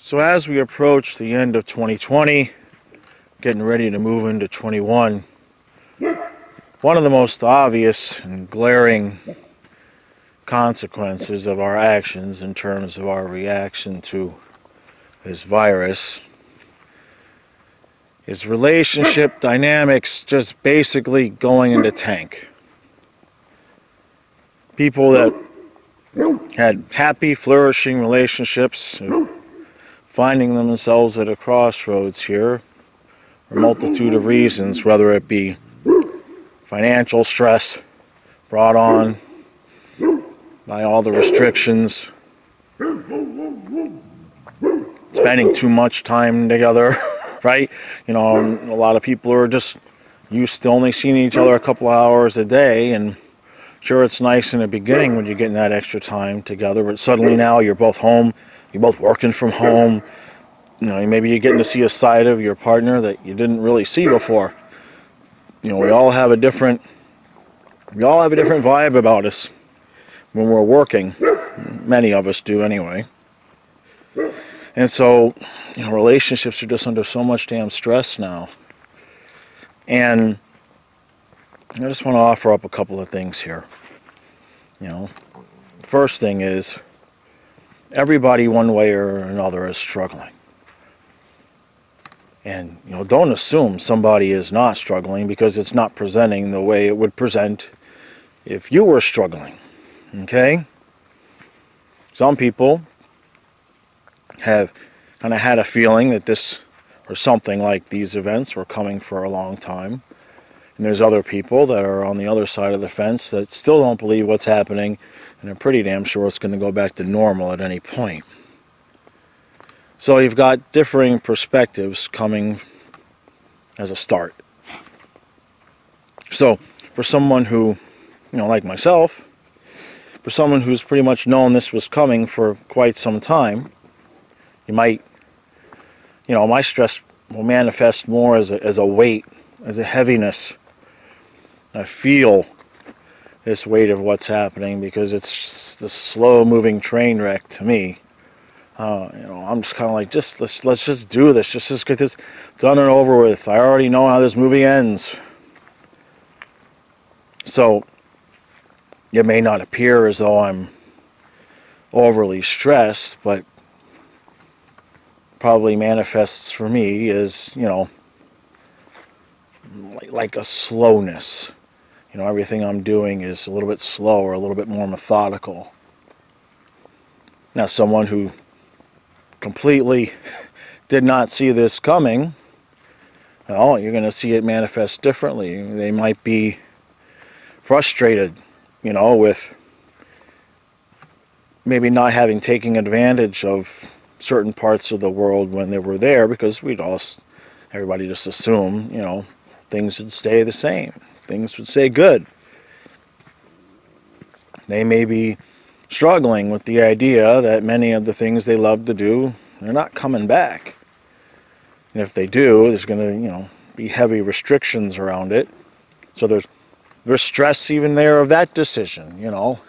So as we approach the end of 2020, getting ready to move into 21, one of the most obvious and glaring consequences of our actions in terms of our reaction to this virus is relationship dynamics just basically going into tank. People that had happy, flourishing relationships, finding themselves at a crossroads here for a multitude of reasons, whether it be financial stress brought on by all the restrictions, spending too much time together, right? You know, a lot of people are just used to only seeing each other a couple hours a day, and sure, it's nice in the beginning when you're getting that extra time together, but suddenly now you're both home, you're both working from home. You know, maybe you're getting to see a side of your partner that you didn't really see before. You know, we all have a different vibe about us when we're working. Many of us do anyway. And so, you know, relationships are just under so much damn stress now. And I just want to offer up a couple of things here. You know, the first thing is everybody one way or another is struggling. And, you know, don't assume somebody is not struggling because it's not presenting the way it would present if you were struggling. Okay? Some people have kind of had a feeling that this or something like these events were coming for a long time. And there's other people that are on the other side of the fence that still don't believe what's happening and are pretty damn sure it's going to go back to normal at any point. So you've got differing perspectives coming as a start. So for someone who, you know, like myself, for someone who's pretty much known this was coming for quite some time, you might, you know, my stress will manifest more as a weight, as a heaviness. I feel this weight of what's happening because it's the slow-moving train wreck to me. You know, I'm just kind of like, let's just do this. Just get this done and over with. I already know how this movie ends. So it may not appear as though I'm overly stressed, but probably manifests for me as, you know, like a slowness. You know, everything I'm doing is a little bit slower, a little bit more methodical. Now, someone who completely did not see this coming, well, you're going to see it manifest differently. They might be frustrated, you know, with maybe not having taken advantage of certain parts of the world when they were there, because everybody just assumed, you know, things would stay the same. Things would stay good. They may be struggling with the idea that many of the things they love to do, they're not coming back. And if they do, there's going to, you know, be heavy restrictions around it. So there's stress even there of that decision, you know.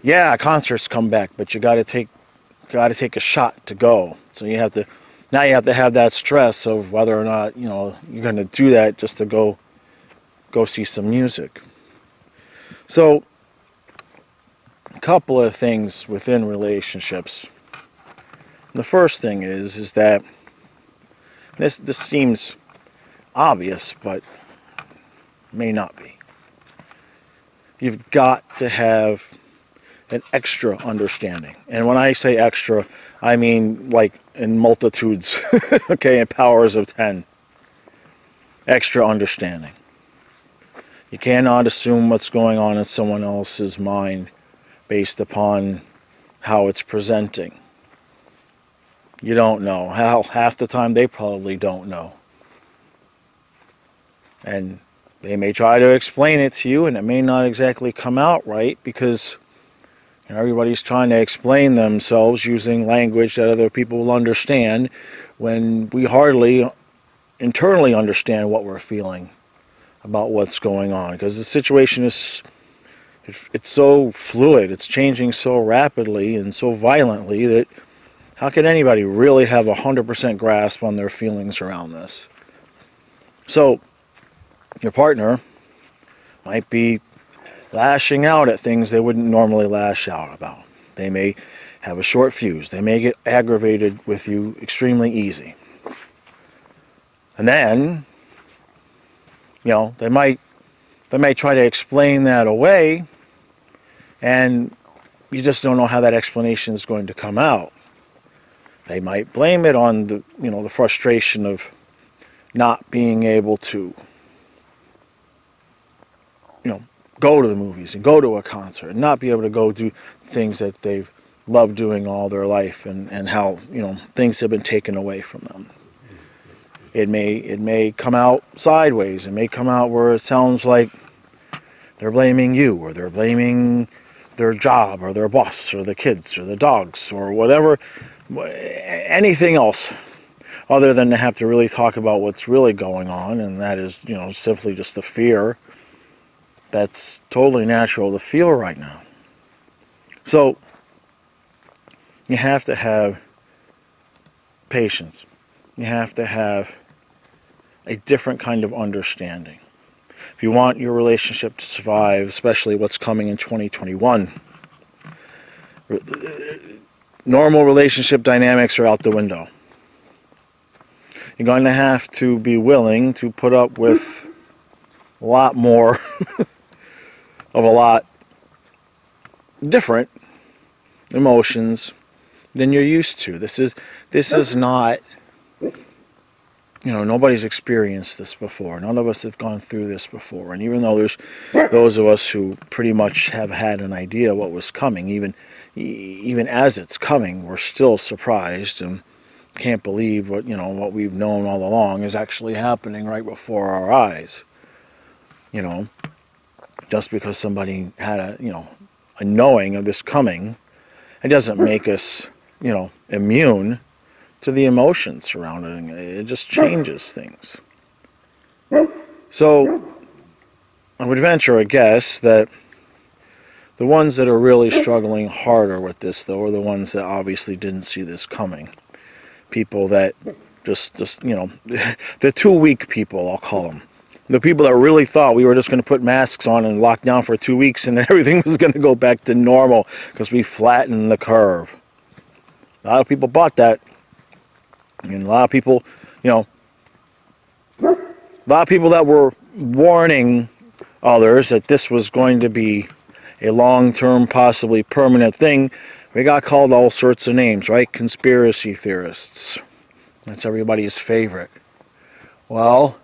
Yeah, concerts come back, but you got to take a shot to go. So you have to have that stress of whether or not, you know, you're going to do that just to go see some music. So a couple of things within relationships. The first thing is that this seems obvious, but may not be. You've got to have an extra understanding. And when I say extra, I mean like in multitudes, okay, in powers of 10. Extra understanding. You cannot assume what's going on in someone else's mind based upon how it's presenting. You don't know. Half the time they probably don't know. And they may try to explain it to you, and it may not exactly come out right because, you know, everybody's trying to explain themselves using language that other people will understand when we hardly internally understand what we're feeling about what's going on, because the situation is it's so fluid, it's changing so rapidly and so violently that How can anybody really have 100% grasp on their feelings around this? So, your partner might be lashing out at things they wouldn't normally lash out about. They may have a short fuse. They may get aggravated with you extremely easy. And then, they might try to explain that away, and you just don't know how that explanation is going to come out. They might blame it on the frustration of not being able to, go to the movies and go to a concert and not be able to go do things that they've loved doing all their life, and how, things have been taken away from them. It may come out sideways. It may come out where it sounds like they're blaming you, or they're blaming their job, or their boss, or the kids, or the dogs, or whatever, anything else, other than to have to really talk about what's really going on, and that is, simply just the fear that's totally natural to feel right now. So, you have to have patience. You have to have a different kind of understanding. If you want your relationship to survive, especially what's coming in 2021, normal relationship dynamics are out the window. You're going to have to be willing to put up with a lot more of a lot different emotions than you're used to. This is not, nobody's experienced this before. None of us have gone through this before. And even though there's those of us who pretty much have had an idea what was coming, even as it's coming, we're still surprised and can't believe what we've known all along is actually happening right before our eyes. Just because somebody had a knowing of this coming, it doesn't make us, immune to the emotions surrounding it. It just changes things. So, I would venture a guess that the ones that are really struggling harder with this, though, are the ones that obviously didn't see this coming. People that just the too weak people, I'll call them. The people that really thought we were just going to put masks on and lock down for 2 weeks and everything was going to go back to normal because we flattened the curve. A lot of people bought that. And a lot of people, a lot of people that were warning others that this was going to be a long-term, possibly permanent thing, we got called all sorts of names, right? Conspiracy theorists. That's everybody's favorite. Well,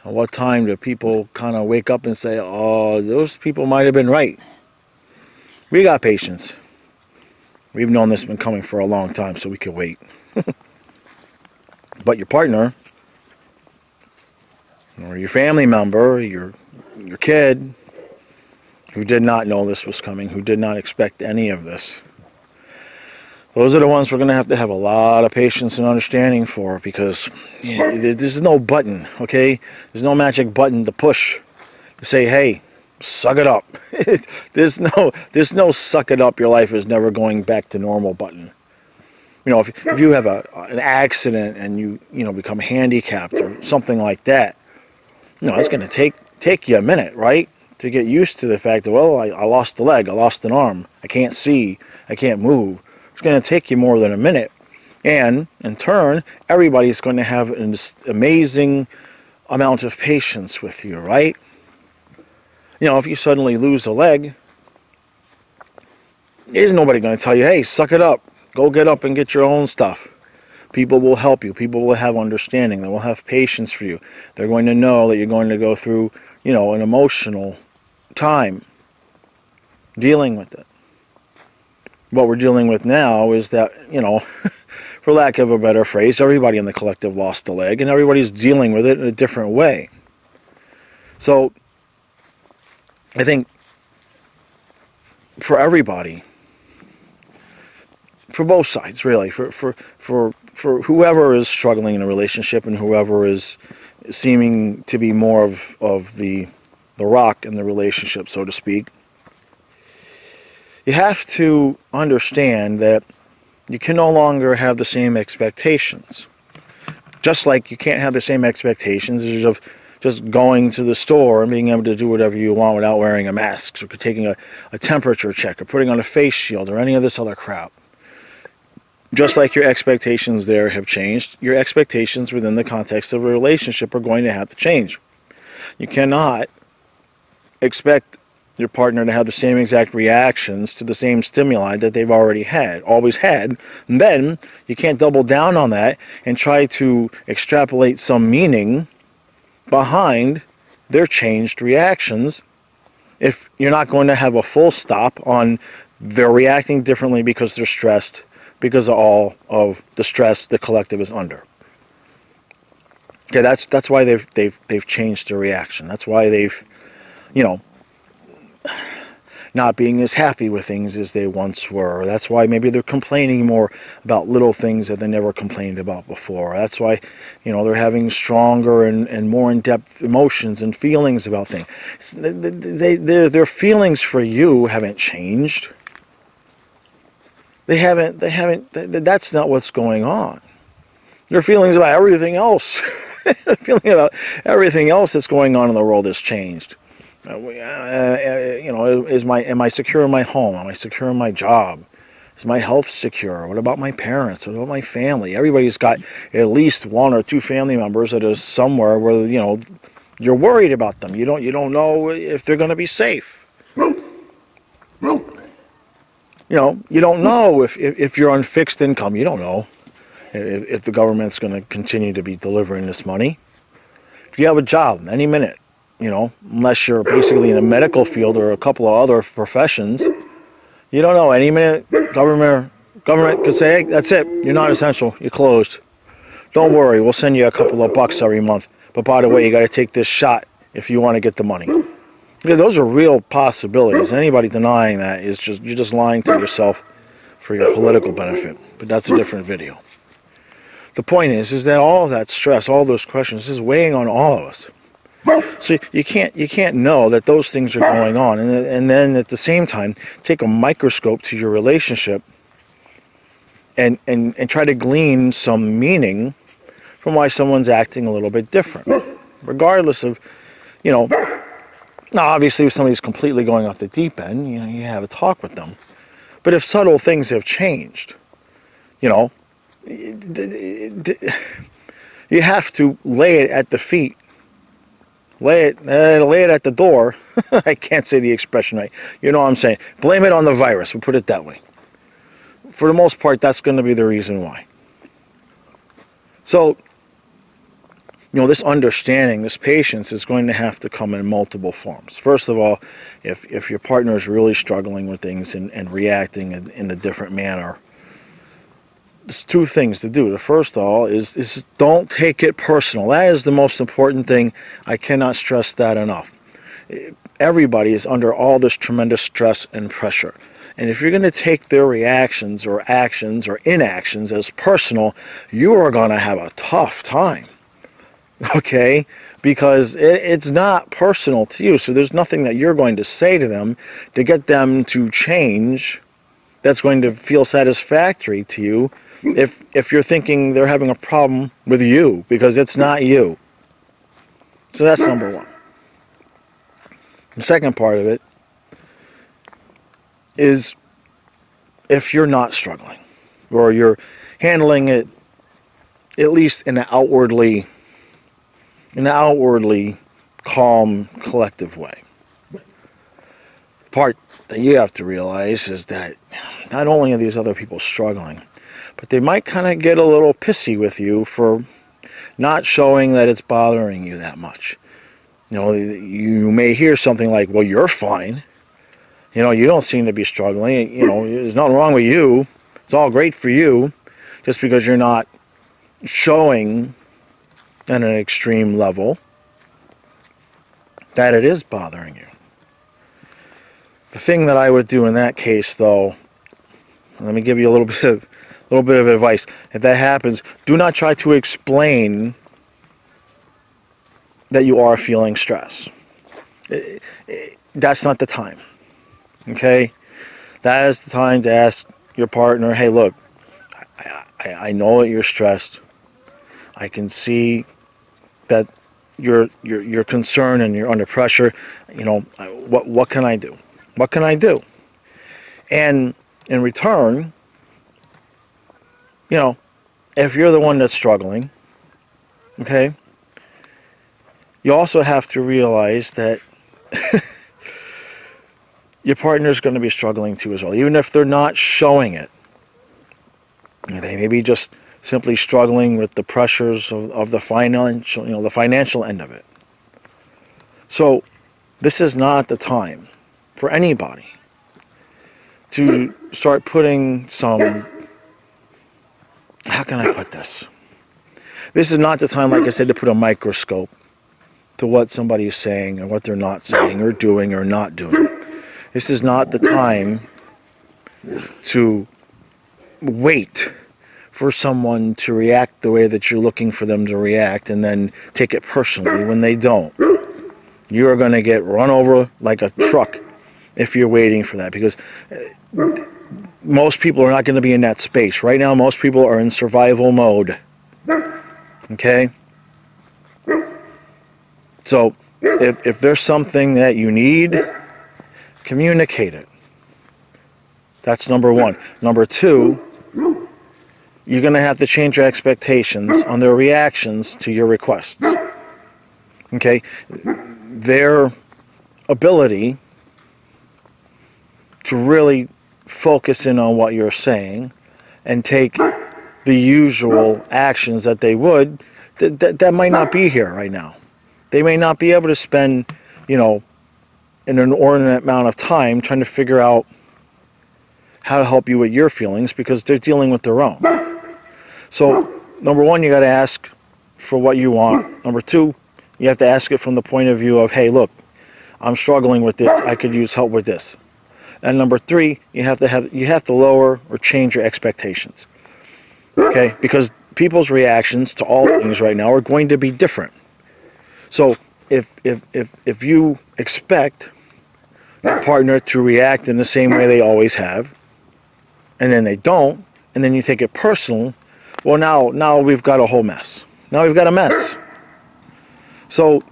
at what time do people kind of wake up and say, oh, those people might have been right? We got patience. We've known this has been coming for a long time, so we could wait. But your partner, or your family member, your kid, who did not know this was coming, who did not expect any of this, those are the ones we're going to have a lot of patience and understanding for, because there's no button, okay? There's no magic button to push to say, hey, suck it up. there's no suck it up, your life is never going back to normal button. If you have an accident and you become handicapped or something like that, it's going to take you a minute, right? To get used to the fact that, well, I lost a leg, I lost an arm, I can't see, I can't move. It's going to take you more than a minute. And, in turn, everybody's going to have an amazing amount of patience with you, right? If you suddenly lose a leg, there's nobody going to tell you, hey, suck it up. Go get up and get your own stuff. People will help you. People will have understanding. They will have patience for you. They're going to know that you're going to go through, an emotional time dealing with it. What we're dealing with now is that, for lack of a better phrase, everybody in the collective lost a leg, and everybody's dealing with it in a different way. So, I think for everybody, for both sides, really, for whoever is struggling in a relationship and whoever is seeming to be more of the rock in the relationship, so to speak, you have to understand that you can no longer have the same expectations. Just like you can't have the same expectations as of just going to the store and being able to do whatever you want without wearing a mask, or taking a temperature check, or putting on a face shield, or any of this other crap. Just like your expectations there have changed, your expectations within the context of a relationship are going to have to change. You cannot expect your partner to have the same exact reactions to the same stimuli that they've already had, always had. And then you can't double down on that and try to extrapolate some meaning behind their changed reactions if you're not going to have a full stop on they're reacting differently because they're stressed, because of all of the stress the collective is under. Okay, that's why they've changed their reaction. That's why they've, you know, not being as happy with things as they once were. That's why maybe they're complaining more about little things that they never complained about before. That's why, you know, they're having stronger and more in-depth emotions and feelings about things. Their feelings for you haven't changed. They haven't, that's not what's going on. Their feelings about everything else, the feeling about everything else that's going on in the world has changed. You know, am I secure in my home? Am I secure in my job? Is my health secure? What about my parents? What about my family? Everybody's got at least one or two family members that is somewhere where, you know, you're worried about them. You don't know if they're going to be safe. You know, you don't know if you're on fixed income. You don't know if the government's going to continue to be delivering this money. If you have a job, any minute, you know, unless you're basically in the medical field or a couple of other professions, you don't know. Any minute, government could say, hey, that's it. You're not essential. You're closed. Don't worry. We'll send you a couple of bucks every month. But by the way, you got to take this shot if you want to get the money. Yeah, those are real possibilities. Anybody denying that is you're just lying to yourself for your political benefit. But that's a different video. The point is that all of that stress, all those questions, is weighing on all of us. So you can't know that those things are going on, and then at the same time take a microscope to your relationship and try to glean some meaning from why someone's acting a little bit different, regardless of, you know. Now, obviously, if somebody's completely going off the deep end, you know, you have a talk with them. But if subtle things have changed, you know, you have to lay it at the feet. Lay it at the door. I can't say the expression right. You know what I'm saying. Blame it on the virus. We'll put it that way. For the most part, that's going to be the reason why. So, you know, this understanding, this patience is going to have to come in multiple forms. First of all, if your partner is really struggling with things and reacting in a different manner, there's two things to do. The first of all is don't take it personal. That is the most important thing. I cannot stress that enough. Everybody is under all this tremendous stress and pressure. And if you're going to take their reactions or actions or inactions as personal, you are going to have a tough time. Okay? Because it's not personal to you. So there's nothing that you're going to say to them to get them to change that's going to feel satisfactory to you if you're thinking they're having a problem with you, because it's not you. So that's number one. The second part of it is if you're not struggling, or you're handling it at least in an outwardly calm, collective way. The part that you have to realize is that not only are these other people struggling, but they might kind of get a little pissy with you for not showing that it's bothering you that much. You know, you may hear something like, well, you're fine. You know, you don't seem to be struggling. You know, there's nothing wrong with you. It's all great for you, just because you're not showing at an extreme level that it is bothering you. The thing that I would do in that case, though, let me give you a little bit of advice. If that happens, do not try to explain that you are feeling stress. That's not the time. Okay? That is the time to ask your partner, hey, look, I know that you're stressed. I can see that you're concerned and you're under pressure. You know, what can I do? What can I do? And in return, you know, if you're the one that's struggling, okay, you also have to realize that your partner's going to be struggling too as well, even if they're not showing it. They may be just simply struggling with the pressures of the financial, you know, the financial end of it. So this is not the time for anybody to start putting some, how can I put this? This is not the time, like I said, to put a microscope to what somebody is saying and what they're not saying or doing or not doing. This is not the time to wait for someone to react the way that you're looking for them to react and then take it personally when they don't. You are going to get run over like a truck if you're waiting for that, because most people are not going to be in that space. Right now, most people are in survival mode. Okay? So, if there's something that you need, communicate it. That's number one. Number two, you're going to have to change your expectations on their reactions to your requests. Okay? Their ability to really focus in on what you're saying and take the usual actions that they would, that might not be here right now. They may not be able to spend, you know, an inordinate amount of time trying to figure out how to help you with your feelings because they're dealing with their own. So, number one, you got to ask for what you want. Number two, you have to ask it from the point of view of, hey, look, I'm struggling with this. I could use help with this. And number three, you have to lower or change your expectations. Okay? Because people's reactions to all things right now are going to be different. So, if you expect your partner to react in the same way they always have, and then they don't, and then you take it personal, well, now we've got a whole mess. Now we've got a mess. So,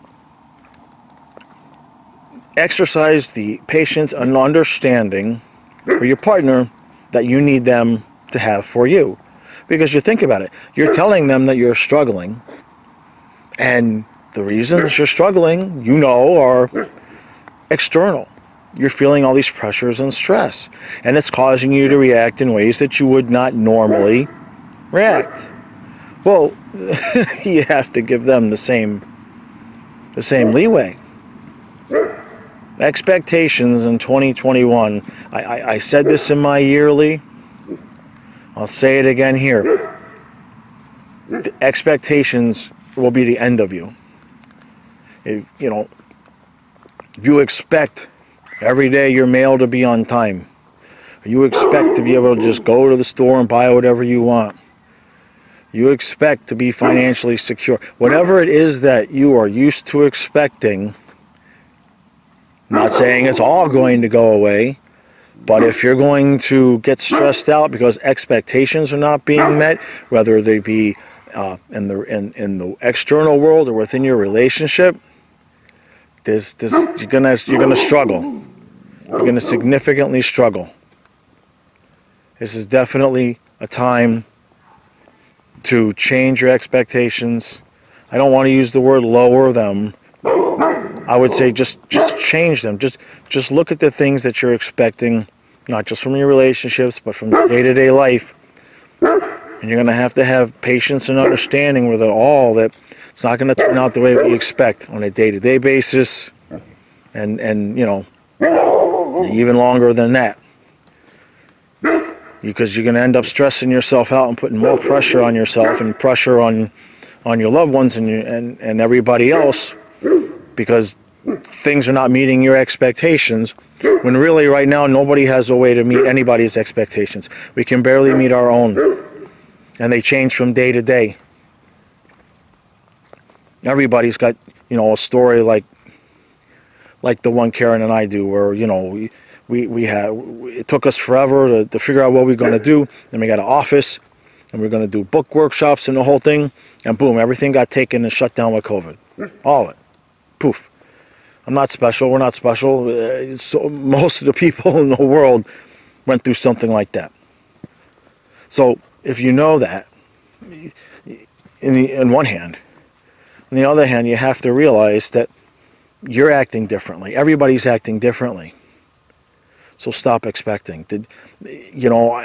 exercise the patience and understanding for your partner that you need them to have for you. Because you think about it, you're telling them that you're struggling, and the reasons you're struggling, you know, are external. You're feeling all these pressures and stress, and it's causing you to react in ways that you would not normally react. Well, you have to give them the same leeway. Expectations in 2021. I said this in my yearly. I'll say it again here. The expectations will be the end of you. If you expect every day your mail to be on time, you expect to be able to just go to the store and buy whatever you want, you expect to be financially secure, whatever it is that you are used to expecting, not saying it's all going to go away, but if you're going to get stressed out because expectations are not being met, whether they be in the external world or within your relationship, you're gonna struggle. You're gonna significantly struggle. This is definitely a time to change your expectations. I don't want to use the word lower them. I would say just change them. Just look at the things that you're expecting, not just from your relationships, but from day-to-day life. And you're going to have patience and understanding with it all, that it's not going to turn out the way we expect on a day-to-day basis, and even longer than that. Because you're going to end up stressing yourself out and putting more pressure on yourself and pressure on your loved ones and everybody else, because things are not meeting your expectations, when really right now nobody has a way to meet anybody's expectations. We can barely meet our own, and they change from day to day. Everybody's got, a story like the one Karen and I do, where, it took us forever to figure out what we're going to do. Then we got an office, and we're going to do book workshops and the whole thing, and boom, everything got taken and shut down with COVID. All of it. Poof. I'm not special. We're not special. So most of the people in the world went through something like that. So if you know that, in one hand, on the other hand, you have to realize that you're acting differently. Everybody's acting differently. So stop expecting. You know,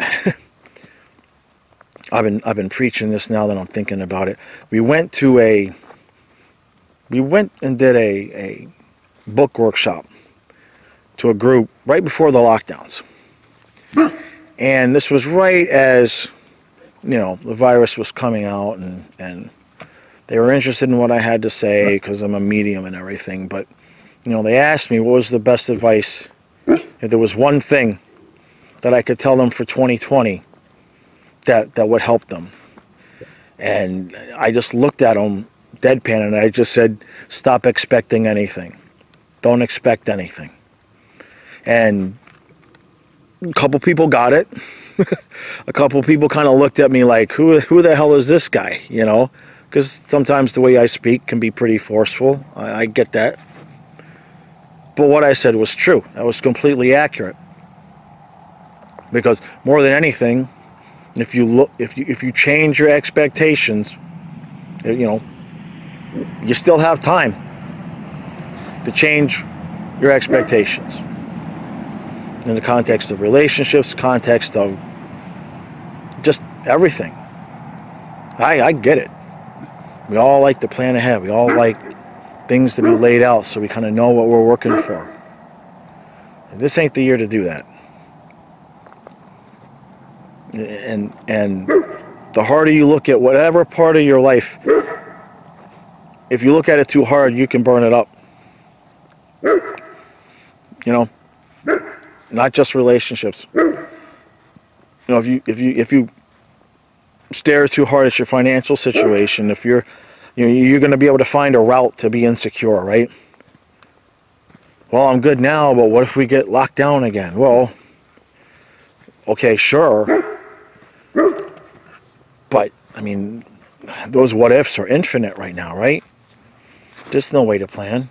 I've been preaching this now that I'm thinking about it. We went and did a book workshop to a group right before the lockdowns. And this was right as, you know, the virus was coming out, and they were interested in what I had to say because I'm a medium and everything. But, you know, they asked me what was the best advice. If there was one thing that I could tell them for 2020 that would help them. And I just looked at them deadpan and I just said, stop expecting anything. Don't expect anything. And a couple people got it. A couple people kind of looked at me like, who the hell is this guy? You know, because sometimes the way I speak can be pretty forceful. I get that. But what I said was true. That was completely accurate. Because more than anything, if you change your expectations, you know, you still have time to change your expectations. In the context of relationships, context of just everything. I get it. We all like to plan ahead. We all like things to be laid out so we kind of know what we're working for. This ain't the year to do that. And the harder you look at whatever part of your life, if you look at it too hard, you can burn it up. You know, not just relationships. You know, if you stare too hard at your financial situation, if you're going to be able to find a route to be insecure, right? Well, I'm good now, but what if we get locked down again? Well, okay, sure. But, I mean, those what ifs are infinite right now, right? There's no way to plan.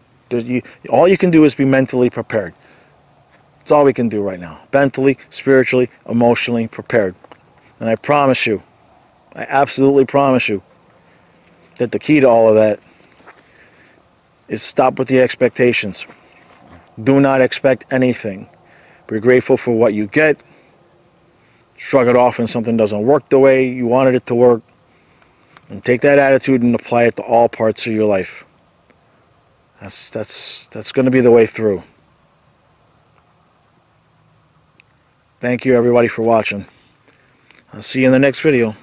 All you can do is be mentally prepared. That's all we can do right now. Mentally, spiritually, emotionally prepared. And I promise you, I absolutely promise you, that the key to all of that is stop with the expectations. Do not expect anything. Be grateful for what you get. Shrug it off when something doesn't work the way you wanted it to work. And take that attitude and apply it to all parts of your life. That's going to be the way through. Thank you everybody for watching. I'll see you in the next video.